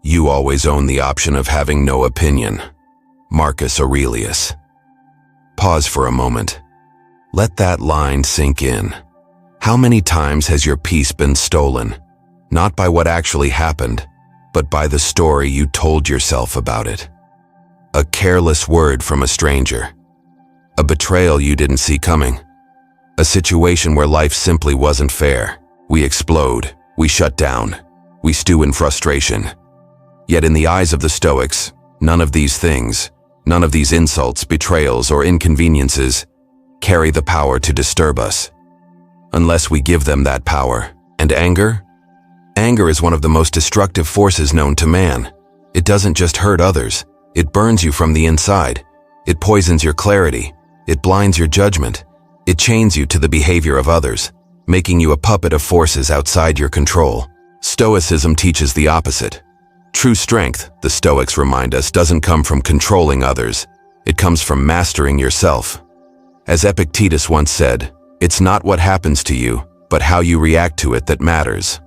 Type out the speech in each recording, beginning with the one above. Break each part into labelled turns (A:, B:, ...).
A: You always own the option of having no opinion. Marcus Aurelius. Pause for a moment. Let that line sink in. How many times has your peace been stolen? Not by what actually happened, but by the story you told yourself about it. A careless word from a stranger. A betrayal you didn't see coming. A situation where life simply wasn't fair. We explode. We shut down. We stew in frustration. Yet in the eyes of the Stoics, none of these things, none of these insults, betrayals, or inconveniences carry the power to disturb us, unless we give them that power. And anger? Anger is one of the most destructive forces known to man. It doesn't just hurt others, it burns you from the inside. It poisons your clarity. It blinds your judgment. It chains you to the behavior of others, making you a puppet of forces outside your control. Stoicism teaches the opposite. True strength, the Stoics remind us, doesn't come from controlling others. It comes from mastering yourself. As Epictetus once said, it's not what happens to you, but how you react to it that matters.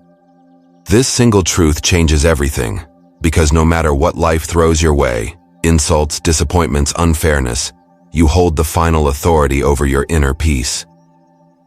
A: This single truth changes everything, because no matter what life throws your way, insults, disappointments, unfairness, you hold the final authority over your inner peace.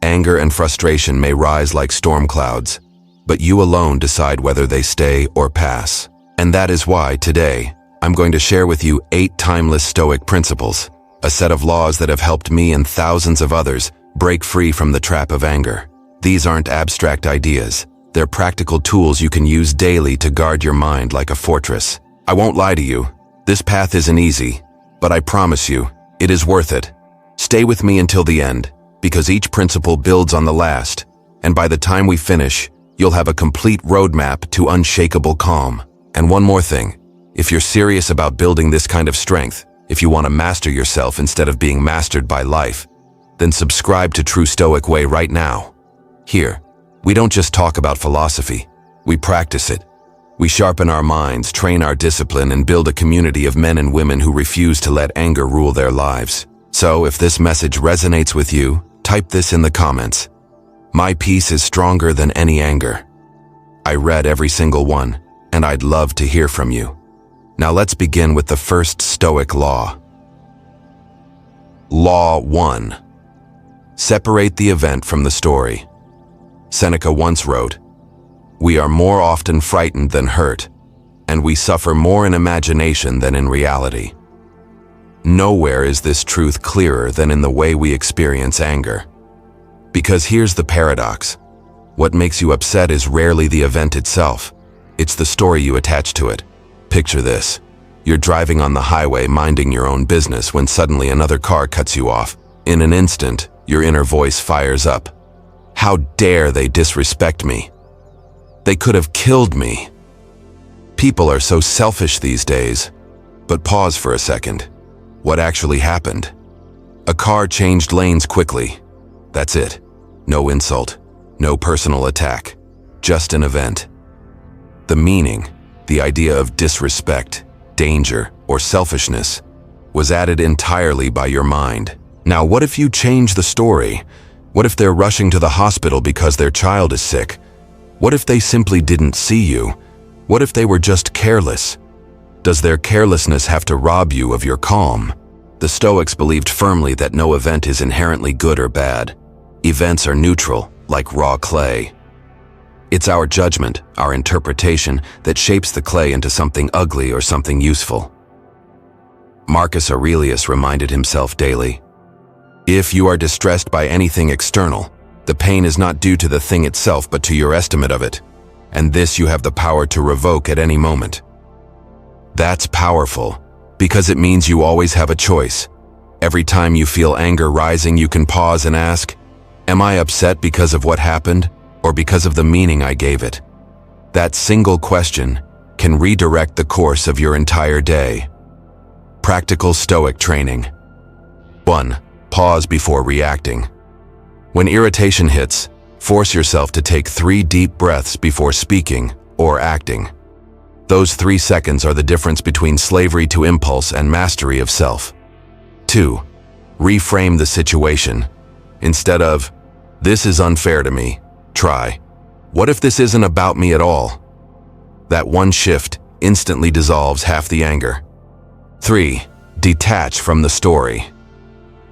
A: Anger and frustration may rise like storm clouds, but you alone decide whether they stay or pass. And that is why, today, I'm going to share with you 8 timeless Stoic principles, a set of laws that have helped me and thousands of others break free from the trap of anger. These aren't abstract ideas. They're practical tools you can use daily to guard your mind like a fortress. I won't lie to you. This path isn't easy, but I promise you, it is worth it. Stay with me until the end, because each principle builds on the last, and by the time we finish, you'll have a complete roadmap to unshakable calm. And one more thing, if you're serious about building this kind of strength, if you want to master yourself instead of being mastered by life, then subscribe to True Stoic Way right now. Here, we don't just talk about philosophy, we practice it. We sharpen our minds, train our discipline, and build a community of men and women who refuse to let anger rule their lives. So if this message resonates with you, type this in the comments. My peace is stronger than any anger. I read every single one, and I'd love to hear from you. Now let's begin with the first Stoic law. Law 1. Separate the event from the story. Seneca once wrote, "We are more often frightened than hurt, and we suffer more in imagination than in reality." Nowhere is this truth clearer than in the way we experience anger. Because here's the paradox. What makes you upset is rarely the event itself. It's the story you attach to it. Picture this. You're driving on the highway minding your own business when suddenly another car cuts you off. In an instant, your inner voice fires up. How dare they disrespect me? They could have killed me. People are so selfish these days. But pause for a second. What actually happened? A car changed lanes quickly. That's it. No insult. No personal attack. Just an event. The meaning, the idea of disrespect, danger, or selfishness, was added entirely by your mind. Now, what if you change the story? What if they're rushing to the hospital because their child is sick? What if they simply didn't see you? What if they were just careless? Does their carelessness have to rob you of your calm? The Stoics believed firmly that no event is inherently good or bad. Events are neutral, like raw clay. It's our judgment, our interpretation, that shapes the clay into something ugly or something useful. Marcus Aurelius reminded himself daily, "If you are distressed by anything external, the pain is not due to the thing itself but to your estimate of it, and this you have the power to revoke at any moment." That's powerful, because it means you always have a choice. Every time you feel anger rising, you can pause and ask, "Am I upset because of what happened, or because of the meaning I gave it?" That single question can redirect the course of your entire day. Practical Stoic training. 1. Pause before reacting. When irritation hits, force yourself to take 3 deep breaths before speaking or acting. Those 3 seconds are the difference between slavery to impulse and mastery of self. 2. Reframe the situation. Instead of, "This is unfair to me," try, "What if this isn't about me at all?" That one shift instantly dissolves half the anger. 3. Detach from the story.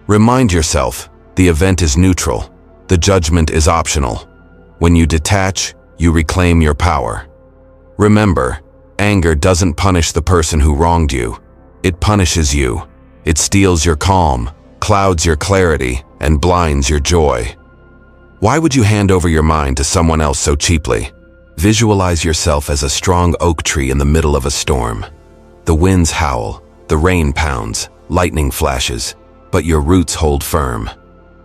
A: Remind yourself, the event is neutral. The judgment is optional. When you detach, you reclaim your power. Remember, anger doesn't punish the person who wronged you. It punishes you. It steals your calm, clouds your clarity, and blinds your joy. Why would you hand over your mind to someone else so cheaply? Visualize yourself as a strong oak tree in the middle of a storm. The winds howl, the rain pounds, lightning flashes, but your roots hold firm.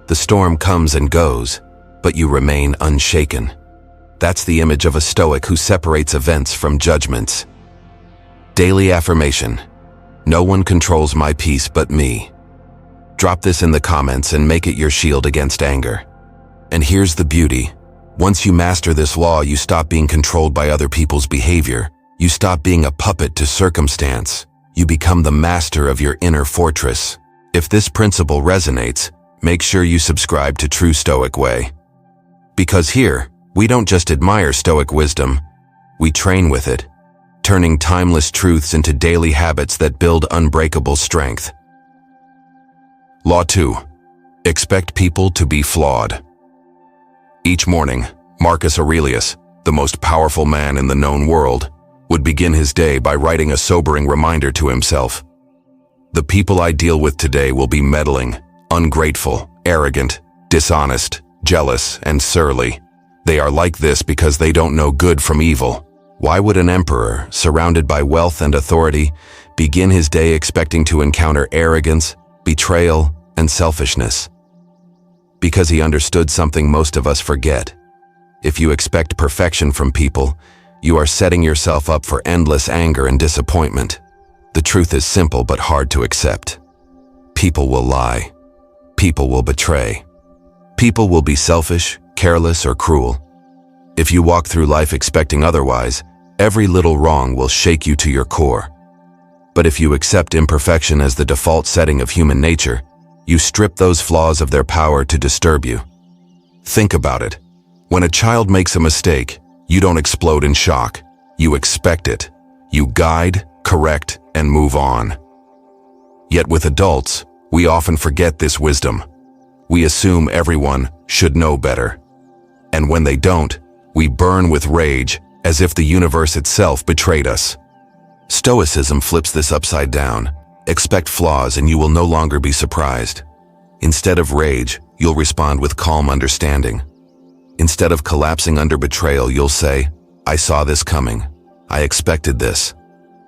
A: The storm comes and goes, but you remain unshaken. That's the image of a Stoic who separates events from judgments. Daily affirmation. No one controls my peace but me. Drop this in the comments and make it your shield against anger. And here's the beauty. Once you master this law, you stop being controlled by other people's behavior. You stop being a puppet to circumstance. You become the master of your inner fortress. If this principle resonates, make sure you subscribe to True Stoic Way. Because here, we don't just admire Stoic wisdom, we train with it, turning timeless truths into daily habits that build unbreakable strength. Law 2. Expect people to be flawed. Each morning, Marcus Aurelius, the most powerful man in the known world, would begin his day by writing a sobering reminder to himself. The people I deal with today will be meddling, ungrateful, arrogant, dishonest, jealous, and surly. They are like this because they don't know good from evil. Why would an emperor, surrounded by wealth and authority, begin his day expecting to encounter arrogance, betrayal, and selfishness? Because he understood something most of us forget. If you expect perfection from people, you are setting yourself up for endless anger and disappointment. The truth is simple but hard to accept. People will lie. People will betray. People will be selfish, careless, or cruel. If you walk through life expecting otherwise, every little wrong will shake you to your core. But if you accept imperfection as the default setting of human nature, you strip those flaws of their power to disturb you. Think about it. When a child makes a mistake, you don't explode in shock. You expect it. You guide, correct, and move on. Yet with adults, we often forget this wisdom. We assume everyone should know better. And when they don't, we burn with rage as if the universe itself betrayed us. Stoicism flips this upside down. Expect flaws and you will no longer be surprised. Instead of rage, you'll respond with calm understanding. Instead of collapsing under betrayal, you'll say, I saw this coming. I expected this.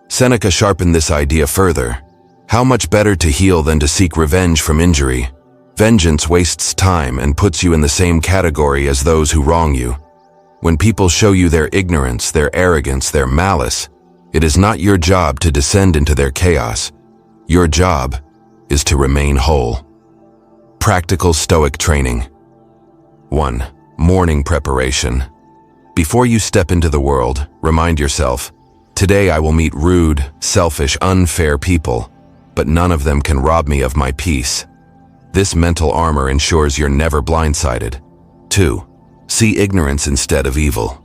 A: Seneca sharpened this idea further. How much better to heal than to seek revenge from injury? Vengeance wastes time and puts you in the same category as those who wrong you. When people show you their ignorance, their arrogance, their malice, it is not your job to descend into their chaos. Your job is to remain whole. Practical Stoic training. 1. Morning preparation. Before you step into the world, remind yourself, today I will meet rude, selfish, unfair people, but none of them can rob me of my peace. This mental armor ensures you're never blindsided. 2. See ignorance instead of evil.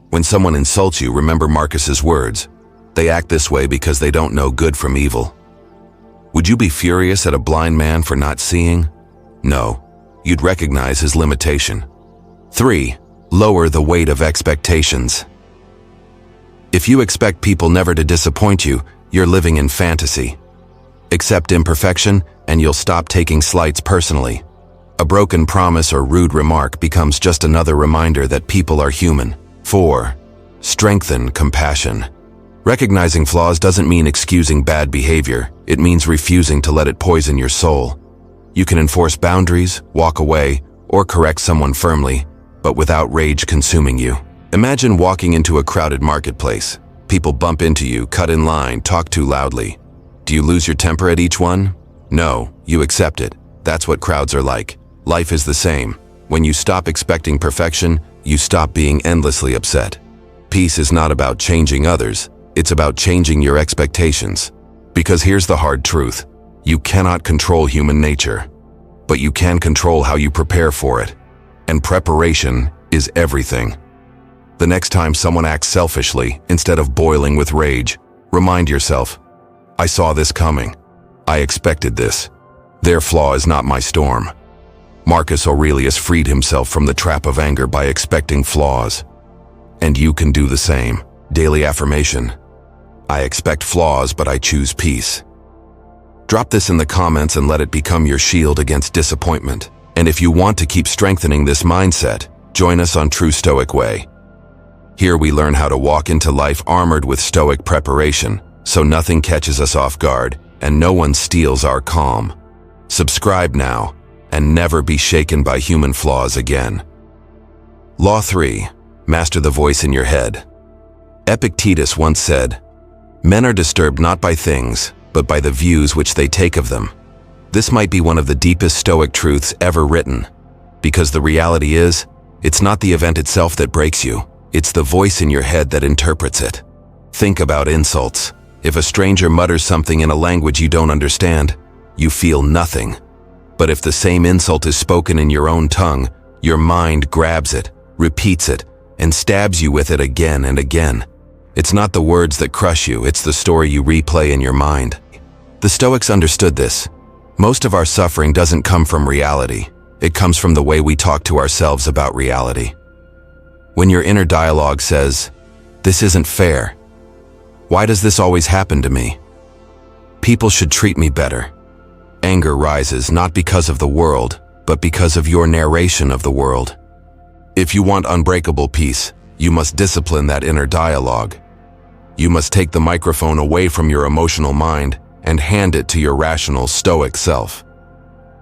A: When someone insults you, remember Marcus's words. They act this way because they don't know good from evil. Would you be furious at a blind man for not seeing? No, you'd recognize his limitation. 3. Lower the weight of expectations. If you expect people never to disappoint you, you're living in fantasy. Accept imperfection, and you'll stop taking slights personally. A broken promise or rude remark becomes just another reminder that people are human. 4. Strengthen compassion. Recognizing flaws doesn't mean excusing bad behavior. It means refusing to let it poison your soul. You can enforce boundaries, walk away, or correct someone firmly, but without rage consuming you. Imagine walking into a crowded marketplace. People bump into you, cut in line, talk too loudly. Do you lose your temper at each one? No, you accept it. That's what crowds are like. Life is the same. When you stop expecting perfection, you stop being endlessly upset. Peace is not about changing others. It's about changing your expectations. Because here's the hard truth. You cannot control human nature, but you can control how you prepare for it. And preparation is everything. The next time someone acts selfishly, instead of boiling with rage, remind yourself, I saw this coming. I expected this. Their flaw is not my storm. Marcus Aurelius freed himself from the trap of anger by expecting flaws. And you can do the same. Daily affirmation. I expect flaws, but I choose peace. Drop this in the comments and let it become your shield against disappointment. And if you want to keep strengthening this mindset, join us on True Stoic Way. Here we learn how to walk into life armored with Stoic preparation, so nothing catches us off guard and no one steals our calm. Subscribe now and never be shaken by human flaws again. Law 3. Master the voice in your head. Epictetus once said, men are disturbed not by things, but by the views which they take of them. This might be one of the deepest Stoic truths ever written, because the reality is, it's not the event itself that breaks you, it's the voice in your head that interprets it. Think about insults. If a stranger mutters something in a language you don't understand, you feel nothing. But if the same insult is spoken in your own tongue, your mind grabs it, repeats it, and stabs you with it again and again. It's not the words that crush you, it's the story you replay in your mind. The Stoics understood this. Most of our suffering doesn't come from reality. It comes from the way we talk to ourselves about reality. When your inner dialogue says, this isn't fair. Why does this always happen to me? People should treat me better. Anger rises not because of the world, but because of your narration of the world. If you want unbreakable peace, you must discipline that inner dialogue. You must take the microphone away from your emotional mind and hand it to your rational Stoic self.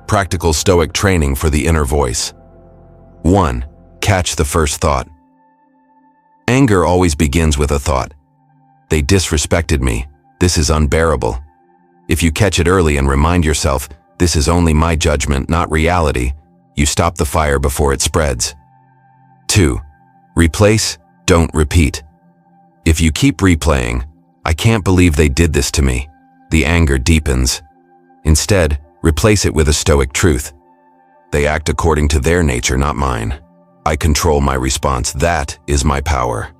A: Practical Stoic training for the inner voice. 1. Catch the first thought. Anger always begins with a thought. They disrespected me. This is unbearable. If you catch it early and remind yourself, this is only my judgment, not reality, you stop the fire before it spreads. 2. Replace, don't repeat. If you keep replaying, I can't believe they did this to me, the anger deepens. Instead, replace it with a Stoic truth. They act according to their nature, not mine. I control my response. That is my power.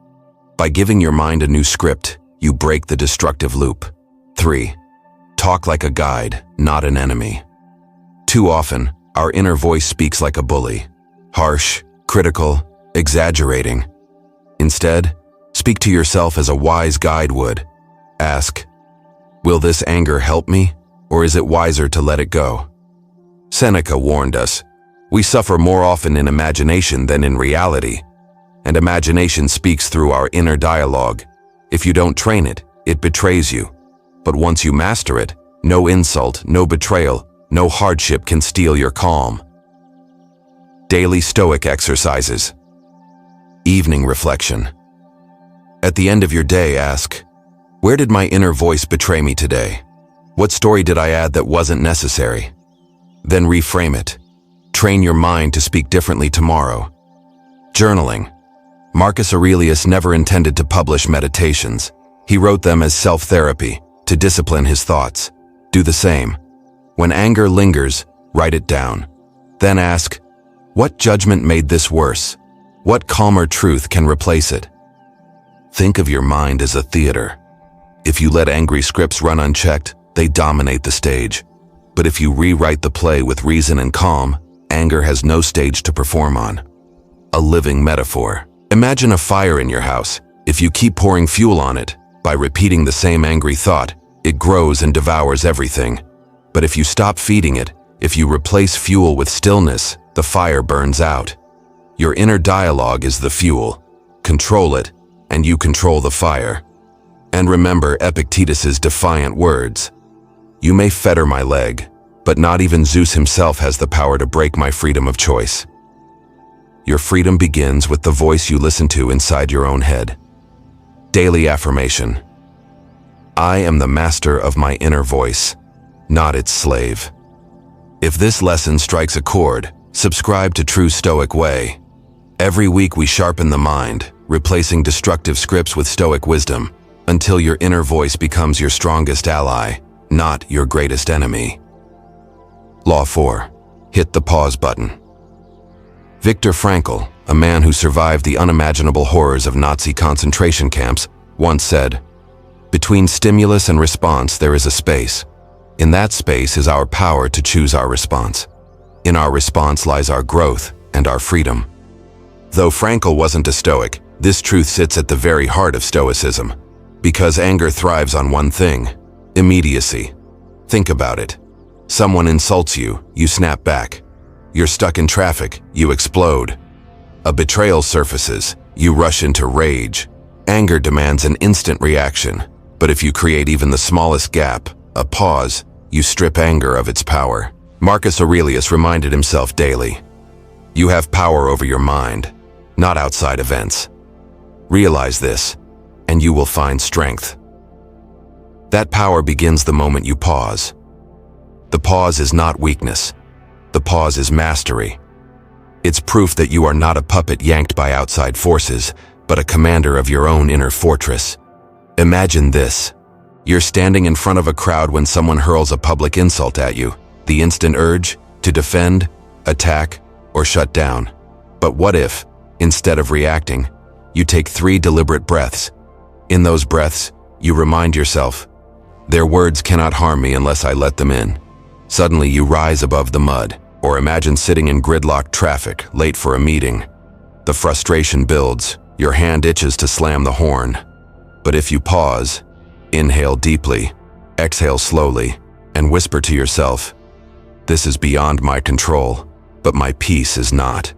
A: By giving your mind a new script, you break the destructive loop. 3. Talk like a guide, not an enemy. Too often, our inner voice speaks like a bully. Harsh, critical, exaggerating. Instead, speak to yourself as a wise guide would. Ask, will this anger help me, or is it wiser to let it go? Seneca warned us, we suffer more often in imagination than in reality. And imagination speaks through our inner dialogue. If you don't train it, it betrays you. But once you master it, no insult, no betrayal, no hardship can steal your calm. Daily Stoic exercises. Evening reflection. At the end of your day, ask, where did my inner voice betray me today? What story did I add that wasn't necessary? Then reframe it. Train your mind to speak differently tomorrow. Journaling. Marcus Aurelius never intended to publish meditations. He wrote them as self-therapy, to discipline his thoughts. Do the same. When anger lingers, write it down. Then ask, what judgment made this worse? What calmer truth can replace it? Think of your mind as a theater. If you let angry scripts run unchecked, they dominate the stage. But if you rewrite the play with reason and calm, anger has no stage to perform on. A living metaphor. Imagine a fire in your house. If you keep pouring fuel on it, by repeating the same angry thought, it grows and devours everything. But if you stop feeding it, if you replace fuel with stillness, the fire burns out. Your inner dialogue is the fuel. Control it, and you control the fire. And remember Epictetus's defiant words. You may fetter my leg, but not even Zeus himself has the power to break my freedom of choice. Your freedom begins with the voice you listen to inside your own head. Daily affirmation. I am the master of my inner voice, not its slave. If this lesson strikes a chord, subscribe to True Stoic Way. Every week we sharpen the mind, replacing destructive scripts with Stoic wisdom, until your inner voice becomes your strongest ally, not your greatest enemy. Law 4. Hit the pause button. Viktor Frankl, a man who survived the unimaginable horrors of Nazi concentration camps, once said, "Between stimulus and response there is a space. In that space is our power to choose our response. In our response lies our growth and our freedom." Though Frankl wasn't a Stoic, this truth sits at the very heart of Stoicism. Because anger thrives on one thing: immediacy. Think about it. Someone insults you, you snap back. You're stuck in traffic, you explode. A betrayal surfaces, you rush into rage. Anger demands an instant reaction, but if you create even the smallest gap, a pause, you strip anger of its power. Marcus Aurelius reminded himself daily, "You have power over your mind, not outside events. Realize this, and you will find strength." That power begins the moment you pause. The pause is not weakness. The pause is mastery. It's proof that you are not a puppet yanked by outside forces, but a commander of your own inner fortress. Imagine this. You're standing in front of a crowd when someone hurls a public insult at you. The instant urge to defend, attack, or shut down. But what if, instead of reacting, you take 3 deliberate breaths? In those breaths, you remind yourself, "Their words cannot harm me unless I let them in." Suddenly you rise above the mud. Or imagine sitting in gridlocked traffic, late for a meeting. The frustration builds, your hand itches to slam the horn. But if you pause, inhale deeply, exhale slowly, and whisper to yourself, "This is beyond my control, but my peace is not,"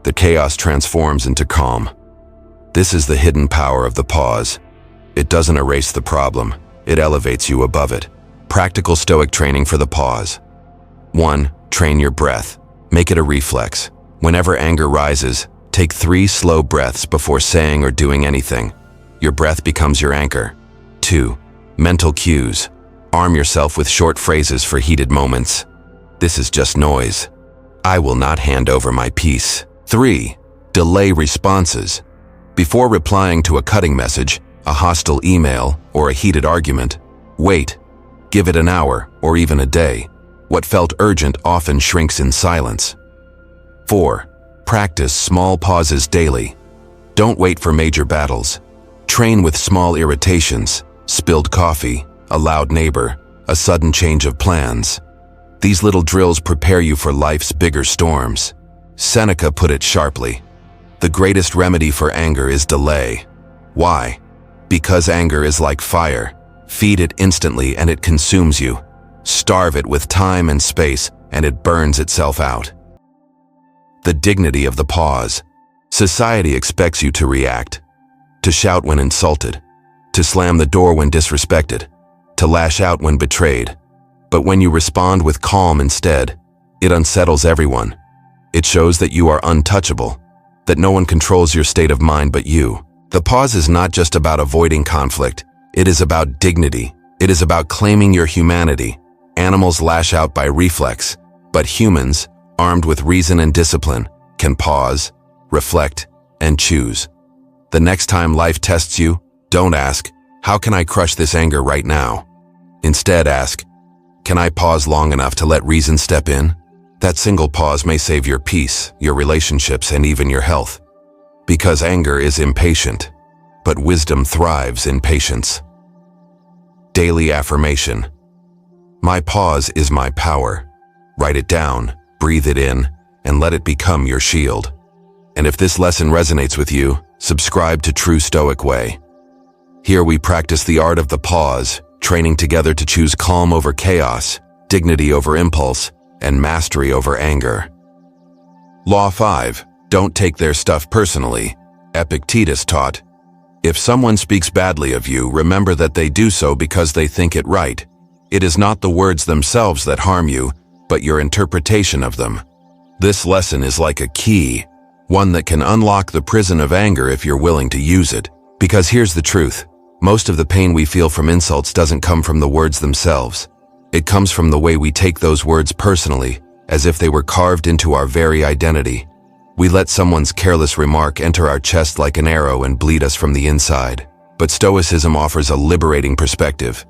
A: the chaos transforms into calm. This is the hidden power of the pause. It doesn't erase the problem, it elevates you above it. Practical Stoic training for the pause. 1. Train your breath. Make it a reflex. Whenever anger rises, take 3 slow breaths before saying or doing anything. Your breath becomes your anchor. 2. Mental cues. Arm yourself with short phrases for heated moments. "This is just noise. I will not hand over my peace." 3. Delay responses. Before replying to a cutting message, a hostile email, or a heated argument, wait. Give it an hour, or even a day. What felt urgent often shrinks in silence. 4. Practice small pauses daily. Don't wait for major battles. Train with small irritations, spilled coffee, a loud neighbor, a sudden change of plans. These little drills prepare you for life's bigger storms. Seneca put it sharply, "The greatest remedy for anger is delay." Why? Because anger is like fire. Feed it instantly and it consumes you. Starve it with time and space, and it burns itself out. The dignity of the pause. Society expects you to react, to shout when insulted, to slam the door when disrespected, to lash out when betrayed. But when you respond with calm instead, it unsettles everyone. It shows that you are untouchable, that no one controls your state of mind but you. The pause is not just about avoiding conflict. It is about dignity. It is about claiming your humanity. Animals lash out by reflex, but humans, armed with reason and discipline, can pause, reflect, and choose. The next time life tests you, don't ask, "How can I crush this anger right now?" Instead ask, "Can I pause long enough to let reason step in?" That single pause may save your peace, your relationships, and even your health. Because anger is impatient, but wisdom thrives in patience. Daily affirmation. My pause is my power. Write it down, breathe it in, and let it become your shield. And if this lesson resonates with you, subscribe to True Stoic Way. Here we practice the art of the pause, training together to choose calm over chaos, dignity over impulse, and mastery over anger. Law 5. Don't take their stuff personally. Epictetus taught, "If someone speaks badly of you, remember that they do so because they think it right. It is not the words themselves that harm you, but your interpretation of them." This lesson is like a key, one that can unlock the prison of anger if you're willing to use it. Because here's the truth. Most of the pain we feel from insults doesn't come from the words themselves. It comes from the way we take those words personally, as if they were carved into our very identity. We let someone's careless remark enter our chest like an arrow and bleed us from the inside. But Stoicism offers a liberating perspective.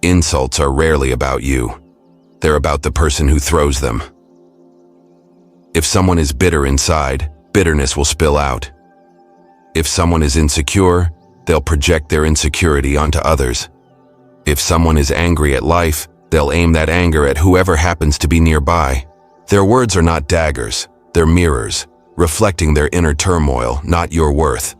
A: Insults are rarely about you. They're about the person who throws them. If someone is bitter inside, bitterness will spill out. If someone is insecure, they'll project their insecurity onto others. If someone is angry at life, they'll aim that anger at whoever happens to be nearby. Their words are not daggers, they're mirrors, reflecting their inner turmoil, not your worth.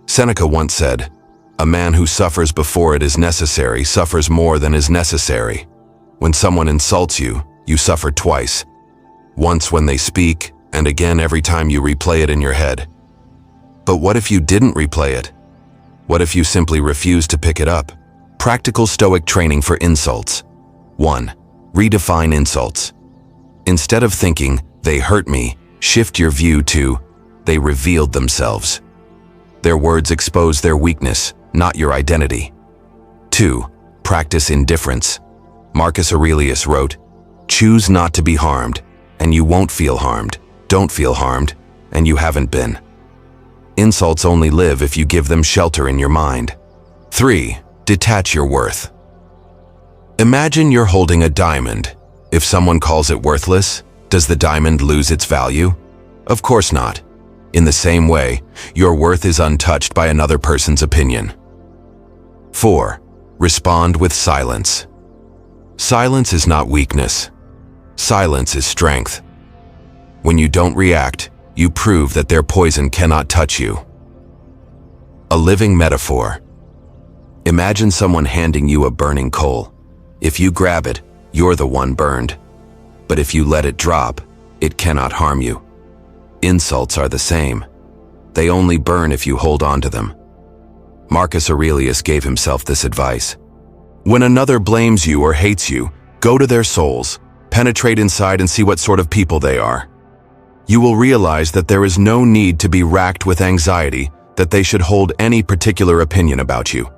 A: Seneca once said, "A man who suffers before it is necessary suffers more than is necessary." When someone insults you, you suffer twice. Once when they speak, and again every time you replay it in your head. But what if you didn't replay it? What if you simply refused to pick it up? Practical Stoic training for insults. 1. Redefine insults. Instead of thinking, "They hurt me," shift your view to, "They revealed themselves." Their words expose their weakness, not your identity. 2. Practice indifference. Marcus Aurelius wrote, "Choose not to be harmed, and you won't feel harmed. Don't feel harmed, and you haven't been." Insults only live if you give them shelter in your mind. 3. Detach your worth. Imagine you're holding a diamond. If someone calls it worthless, does the diamond lose its value? Of course not. In the same way, your worth is untouched by another person's opinion. 4. Respond with silence. Silence is not weakness. Silence is strength. When you don't react, you prove that their poison cannot touch you. A living metaphor. Imagine someone handing you a burning coal. If you grab it, you're the one burned. But if you let it drop, it cannot harm you. Insults are the same. They only burn if you hold on to them. Marcus Aurelius gave himself this advice. When another blames you or hates you, go to their souls, penetrate inside and see what sort of people they are. You will realize that there is no need to be racked with anxiety that they should hold any particular opinion about you.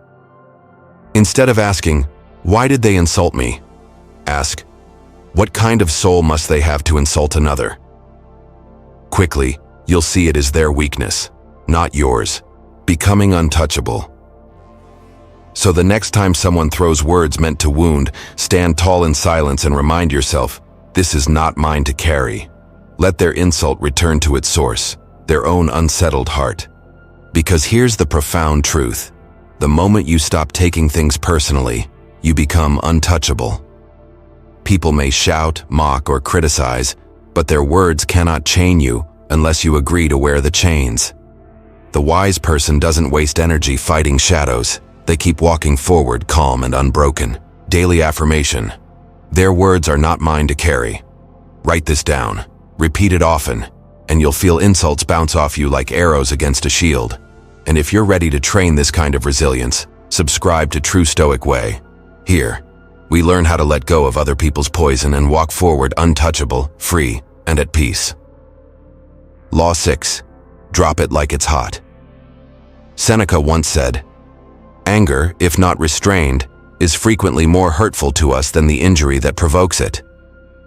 A: Instead of asking, "Why did they insult me?" ask, "What kind of soul must they have to insult another?" Quickly, you'll see it is their weakness, not yours, becoming untouchable. So the next time someone throws words meant to wound, stand tall in silence and remind yourself, "This is not mine to carry." Let their insult return to its source, their own unsettled heart. Because here's the profound truth. The moment you stop taking things personally, you become untouchable. People may shout, mock, or criticize, but their words cannot chain you unless you agree to wear the chains. The wise person doesn't waste energy fighting shadows. They keep walking forward calm and unbroken. Daily affirmation. Their words are not mine to carry. Write this down. Repeat it often, and you'll feel insults bounce off you like arrows against a shield. And if you're ready to train this kind of resilience, subscribe to True Stoic Way. Here, we learn how to let go of other people's poison and walk forward untouchable, free, and at peace. Law 6. Drop it like it's hot. Seneca once said, "Anger, if not restrained, is frequently more hurtful to us than the injury that provokes it."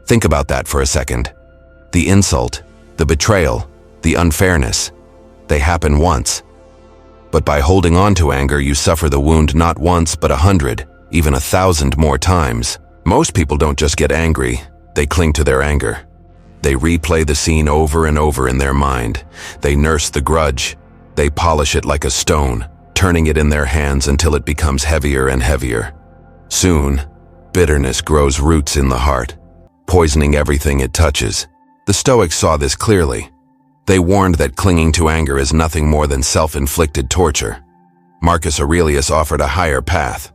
A: Think about that for a second. The insult, the betrayal, the unfairness, they happen once. But by holding on to anger, you suffer the wound not once, but 100, even 1,000 more times. Most people don't just get angry, they cling to their anger. They replay the scene over and over in their mind. They nurse the grudge. They polish it like a stone, turning it in their hands until it becomes heavier and heavier. Soon, bitterness grows roots in the heart, poisoning everything it touches. The Stoics saw this clearly. They warned that clinging to anger is nothing more than self-inflicted torture. Marcus Aurelius offered a higher path.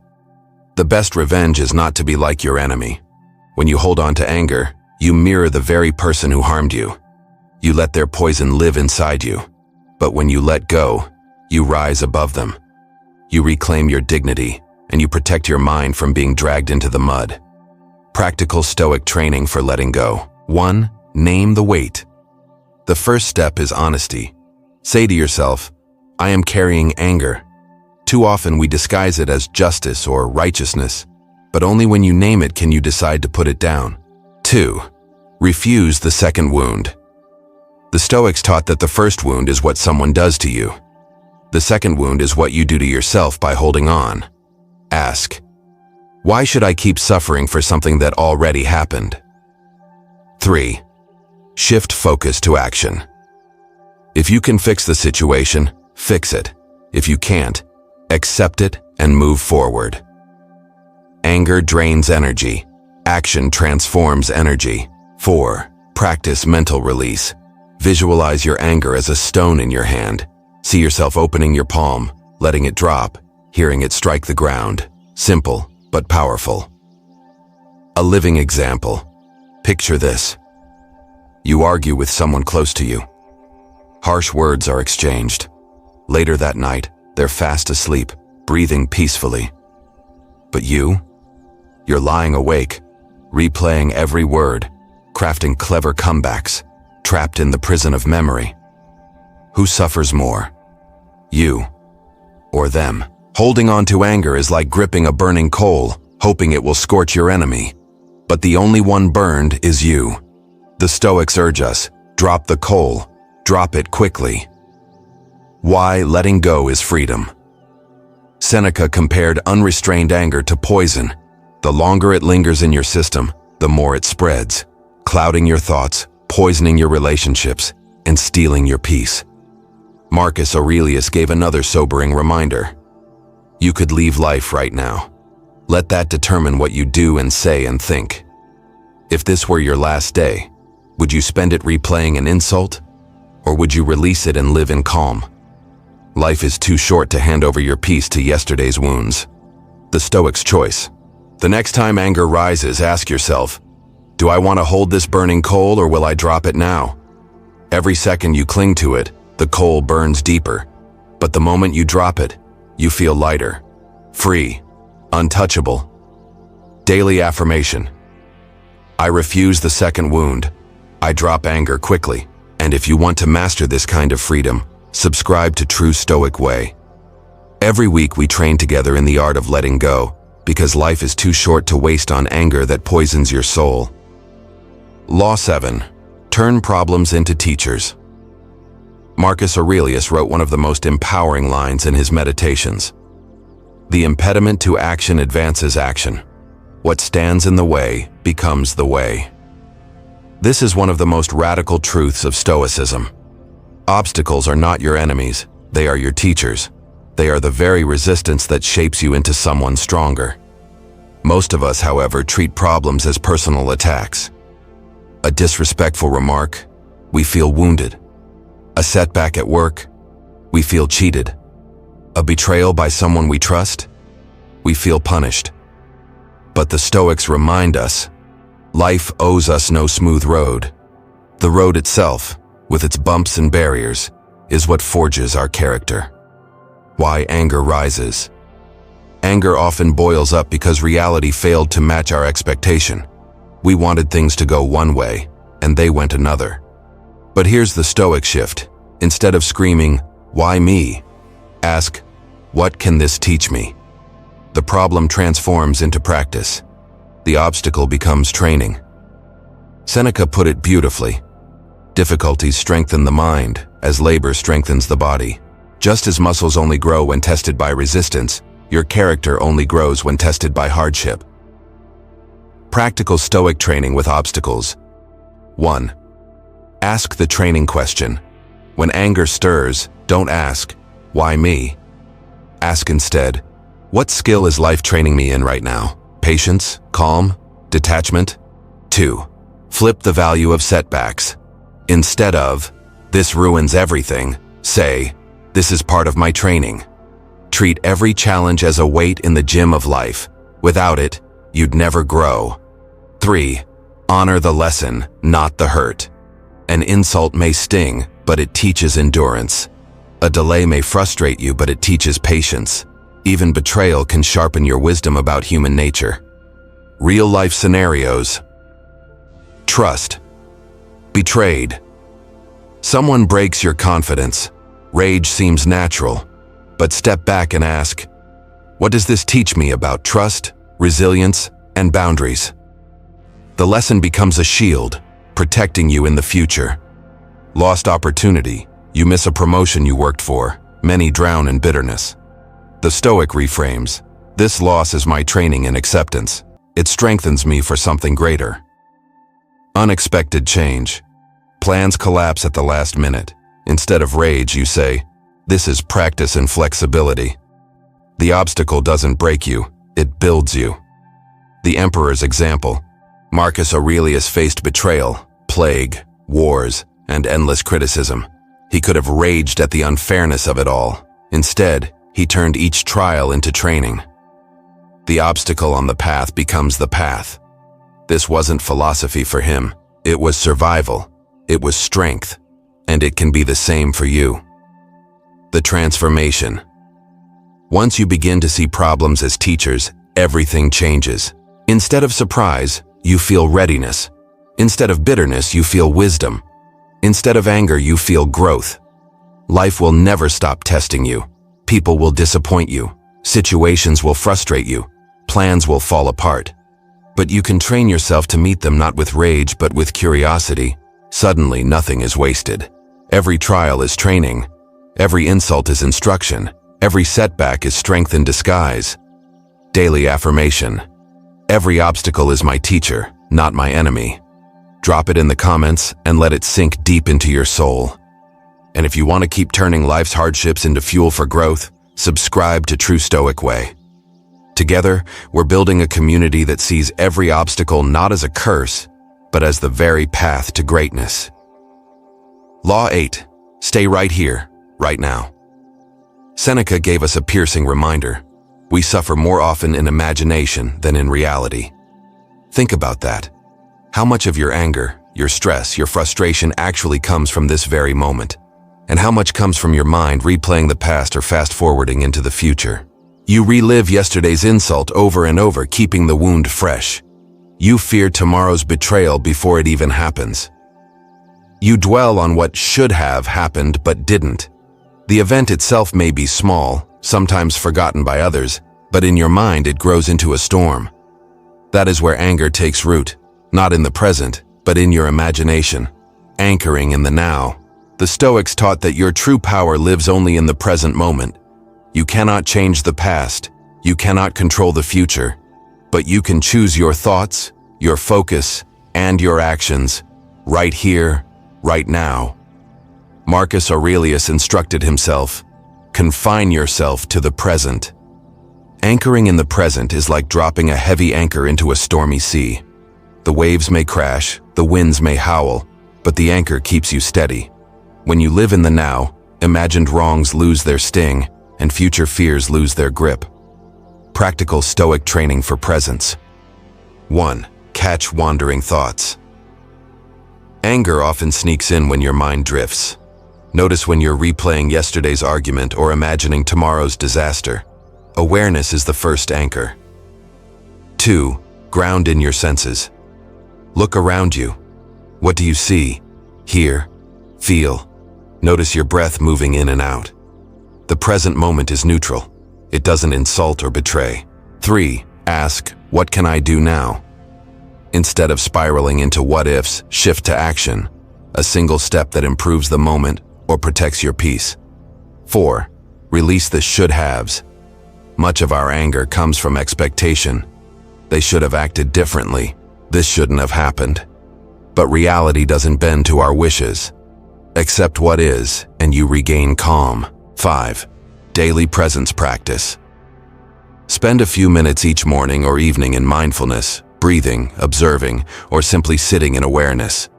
A: The best revenge is not to be like your enemy. When you hold on to anger, you mirror the very person who harmed you. You let their poison live inside you. But when you let go, you rise above them. You reclaim your dignity, and you protect your mind from being dragged into the mud. Practical Stoic training for letting go. 1. Name the weight. The first step is honesty. Say to yourself, "I am carrying anger." Too often we disguise it as justice or righteousness, but only when you name it can you decide to put it down. 2. Refuse the second wound. The Stoics taught that the first wound is what someone does to you. The second wound is what you do to yourself by holding on. Ask, why should I keep suffering for something that already happened? 3. Shift focus to action. If you can fix the situation, fix it. If you can't, accept it and move forward. Anger drains energy. Action transforms energy. 4. Practice mental release. Visualize your anger as a stone in your hand. See yourself opening your palm, letting it drop, hearing it strike the ground. Simple, but powerful. A living example. Picture this. You argue with someone close to you. Harsh words are exchanged. Later that night, they're fast asleep, breathing peacefully. But you're lying awake, replaying every word, crafting clever comebacks, trapped in the prison of memory. Who suffers more? You or them? Holding on to anger is like gripping a burning coal, hoping it will scorch your enemy. But the only one burned is you. The Stoics urge us, drop the coal, drop it quickly. Why letting go is freedom. Seneca compared unrestrained anger to poison. The longer it lingers in your system, the more it spreads, clouding your thoughts, poisoning your relationships, and stealing your peace. Marcus Aurelius gave another sobering reminder. You could leave life right now. Let that determine what you do and say and think. If this were your last day, would you spend it replaying an insult? Or would you release it and live in calm? Life is too short to hand over your peace to yesterday's wounds. The Stoic's choice. The next time anger rises, ask yourself, do I want to hold this burning coal or will I drop it now? Every second you cling to it, the coal burns deeper. But the moment you drop it, you feel lighter, free, untouchable. Daily affirmation. I refuse the second wound. I drop anger quickly. And if you want to master this kind of freedom, subscribe to True Stoic Way. Every week we train together in the art of letting go, because life is too short to waste on anger that poisons your soul. Law 7. Turn problems into teachers. Marcus Aurelius wrote one of the most empowering lines in his Meditations. The impediment to action advances action. What stands in the way becomes the way. This is one of the most radical truths of Stoicism. Obstacles are not your enemies, they are your teachers. They are the very resistance that shapes you into someone stronger. Most of us, however, treat problems as personal attacks. A disrespectful remark, we feel wounded. A setback at work, we feel cheated. A betrayal by someone we trust, we feel punished. But the Stoics remind us, life owes us no smooth road. The road itself, with its bumps and barriers, is what forges our character. Why anger rises. Anger often boils up because reality failed to match our expectation. We wanted things to go one way, and they went another. But here's the Stoic shift. Instead of screaming, "Why me?" ask, "What can this teach me?" The problem transforms into practice. The obstacle becomes training. Seneca put it beautifully. Difficulties strengthen the mind, as labor strengthens the body. Just as muscles only grow when tested by resistance, your character only grows when tested by hardship. Practical Stoic training with obstacles. 1. Ask the training question. When anger stirs, don't ask, "Why me?" Ask instead, "What skill is life training me in right now?" Patience, calm, detachment. 2. Flip the value of setbacks. Instead of, "This ruins everything," say, "This is part of my training." Treat every challenge as a weight in the gym of life. Without it, you'd never grow. 3. Honor the lesson, not the hurt. An insult may sting, but it teaches endurance. A delay may frustrate you, but it teaches patience. Even betrayal can sharpen your wisdom about human nature. Real-life scenarios. Trust. Betrayed. Someone breaks your confidence. Rage seems natural. But step back and ask, what does this teach me about trust, resilience, and boundaries? The lesson becomes a shield, protecting you in the future. Lost opportunity. You miss a promotion you worked for. Many drown in bitterness. The Stoic reframes, this loss is my training in acceptance. It strengthens me for something greater. Unexpected change. Plans collapse at the last minute. Instead of rage, you say, "This is practice and flexibility." The obstacle doesn't break you, it builds you. The emperor's example. Marcus Aurelius faced betrayal, plague, wars, and endless criticism. He could have raged at the unfairness of it all. Instead, he turned each trial into training. The obstacle on the path becomes the path. This wasn't philosophy for him. It was survival. It was strength. And it can be the same for you. The transformation. Once you begin to see problems as teachers, everything changes. Instead of surprise, you feel readiness. Instead of bitterness, you feel wisdom. Instead of anger, you feel growth. Life will never stop testing you. People will disappoint you. Situations will frustrate you. Plans will fall apart. But you can train yourself to meet them not with rage but with curiosity. Suddenly, nothing is wasted. Every trial is training. Every insult is instruction. Every setback is strength in disguise. Daily affirmation. Every obstacle is my teacher, not my enemy. Drop it in the comments and let it sink deep into your soul. And if you want to keep turning life's hardships into fuel for growth, subscribe to True Stoic Way. Together, we're building a community that sees every obstacle not as a curse, but as the very path to greatness. Law 8. Stay right here, right now. Seneca gave us a piercing reminder. We suffer more often in imagination than in reality. Think about that. How much of your anger, your stress, your frustration actually comes from this very moment? And how much comes from your mind replaying the past or fast-forwarding into the future? You relive yesterday's insult over and over, keeping the wound fresh. You fear tomorrow's betrayal before it even happens. You dwell on what should have happened but didn't. The event itself may be small, sometimes forgotten by others, but in your mind it grows into a storm. That is where anger takes root, not in the present, but in your imagination, anchoring in the now. The Stoics taught that your true power lives only in the present moment. You cannot change the past, you cannot control the future, but you can choose your thoughts, your focus, and your actions, right here, right now. Marcus Aurelius instructed himself, confine yourself to the present. Anchoring in the present is like dropping a heavy anchor into a stormy sea. The waves may crash, the winds may howl, but the anchor keeps you steady. When you live in the now, imagined wrongs lose their sting, and future fears lose their grip. Practical Stoic training for presence. 1. Catch wandering thoughts. Anger often sneaks in when your mind drifts. Notice when you're replaying yesterday's argument or imagining tomorrow's disaster. Awareness is the first anchor. 2. Ground in your senses. Look around you. What do you see, hear, feel? Notice your breath moving in and out. The present moment is neutral. It doesn't insult or betray. 3. Ask, what can I do now? Instead of spiraling into what-ifs, shift to action. A single step that improves the moment or protects your peace. 4. Release the should-haves. Much of our anger comes from expectation. They should have acted differently. This shouldn't have happened. But reality doesn't bend to our wishes. Accept what is, and you regain calm. 5. Daily presence practice. Spend a few minutes each morning or evening in mindfulness, breathing, observing, or simply sitting in awareness.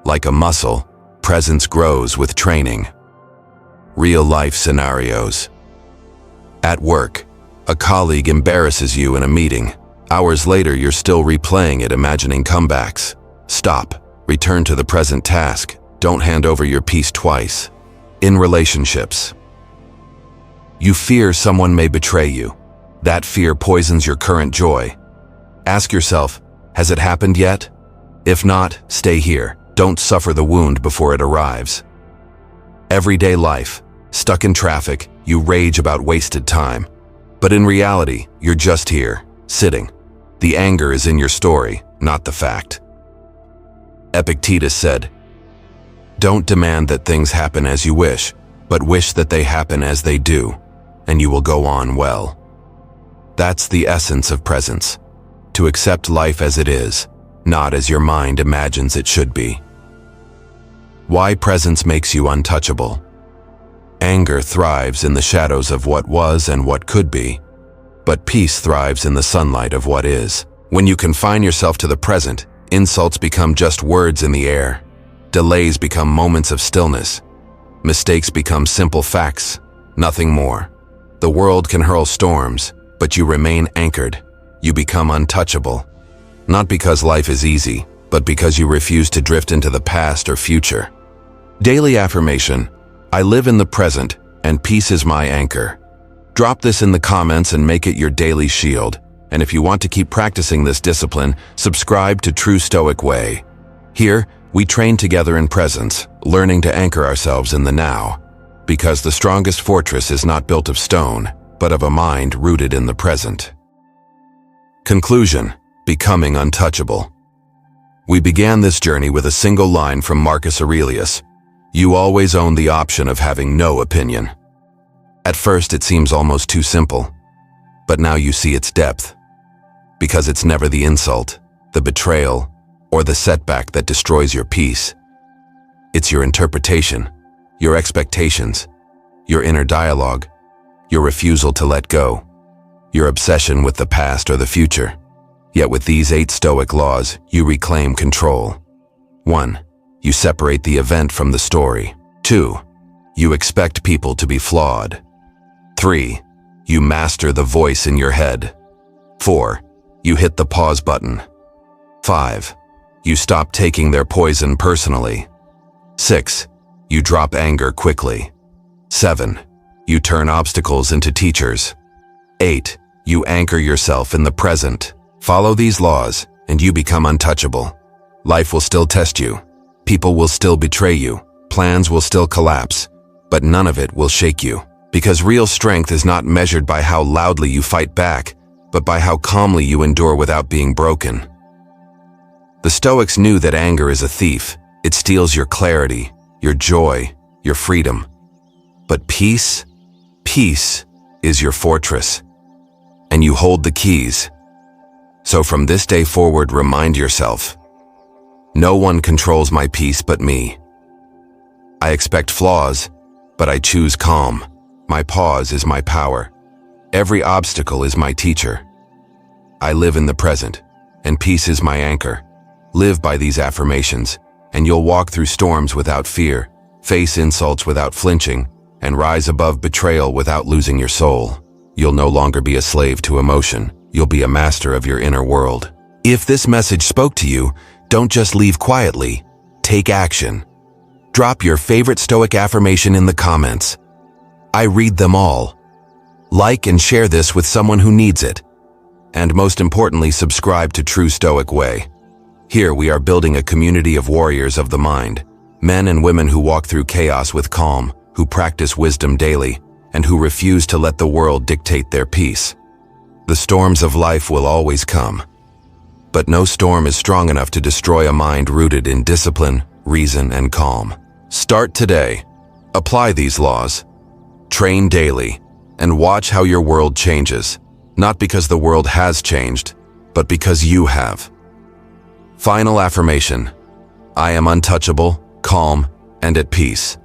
A: Like a muscle, presence grows with training. Real-life scenarios. At work, a colleague embarrasses you in a meeting. Hours later, you're still replaying it, imagining comebacks. Stop. Return to the present task. Don't hand over your peace twice. In relationships. You fear someone may betray you. That fear poisons your current joy. Ask yourself, has it happened yet? If not, stay here. Don't suffer the wound before it arrives. Everyday life. Stuck in traffic, you rage about wasted time. But in reality, you're just here, sitting. The anger is in your story, not the fact. Epictetus said, "Don't demand that things happen as you wish, but wish that they happen as they do, and you will go on well." That's the essence of presence. To accept life as it is, not as your mind imagines it should be. Why presence makes you untouchable. Anger thrives in the shadows of what was and what could be, but peace thrives in the sunlight of what is. When you confine yourself to the present, insults become just words in the air. Delays become moments of stillness. Mistakes become simple facts, nothing more. The world can hurl storms, but you remain anchored. You become untouchable. Not because life is easy, but because you refuse to drift into the past or future. Daily affirmation: I live in the present, and peace is my anchor. Drop this in the comments and make it your daily shield. And if you want to keep practicing this discipline, subscribe to True Stoic Way. Here, we train together in presence, learning to anchor ourselves in the now. Because the strongest fortress is not built of stone, but of a mind rooted in the present. Conclusion: becoming untouchable. We began this journey with a single line from Marcus Aurelius: you always own the option of having no opinion. At first it seems almost too simple, but now you see its depth. Because it's never the insult, the betrayal, or the setback that destroys your peace. It's your interpretation, your expectations, your inner dialogue, your refusal to let go, your obsession with the past or the future. Yet with these 8 Stoic laws, you reclaim control. 1. You separate the event from the story. 2. You expect people to be flawed. 3. You master the voice in your head. 4. You hit the pause button. 5. You stop taking their poison personally. 6. You drop anger quickly. 7. You turn obstacles into teachers. 8. You anchor yourself in the present. Follow these laws, and you become untouchable. Life will still test you. People will still betray you. Plans will still collapse. But none of it will shake you. Because real strength is not measured by how loudly you fight back, but by how calmly you endure without being broken. The Stoics knew that anger is a thief. It steals your clarity, your joy, your freedom. But peace is your fortress. And you hold the keys. So from this day forward, remind yourself, no one controls my peace but me. I expect flaws, but I choose calm. My pause is my power. Every obstacle is my teacher. I live in the present, and peace is my anchor. Live by these affirmations, and you'll walk through storms without fear, face insults without flinching, and rise above betrayal without losing your soul. You'll no longer be a slave to emotion. You'll be a master of your inner world. If this message spoke to you, don't just leave quietly. Take action. Drop your favorite Stoic affirmation in the comments. I read them all. Like and share this with someone who needs it. And most importantly, subscribe to True Stoic Way. Here we are building a community of warriors of the mind, men and women who walk through chaos with calm, who practice wisdom daily, and who refuse to let the world dictate their peace. The storms of life will always come, but no storm is strong enough to destroy a mind rooted in discipline, reason, and calm. Start today. Apply these laws. Train daily, and watch how your world changes, not because the world has changed, but because you have. Final affirmation: I am untouchable, calm, and at peace.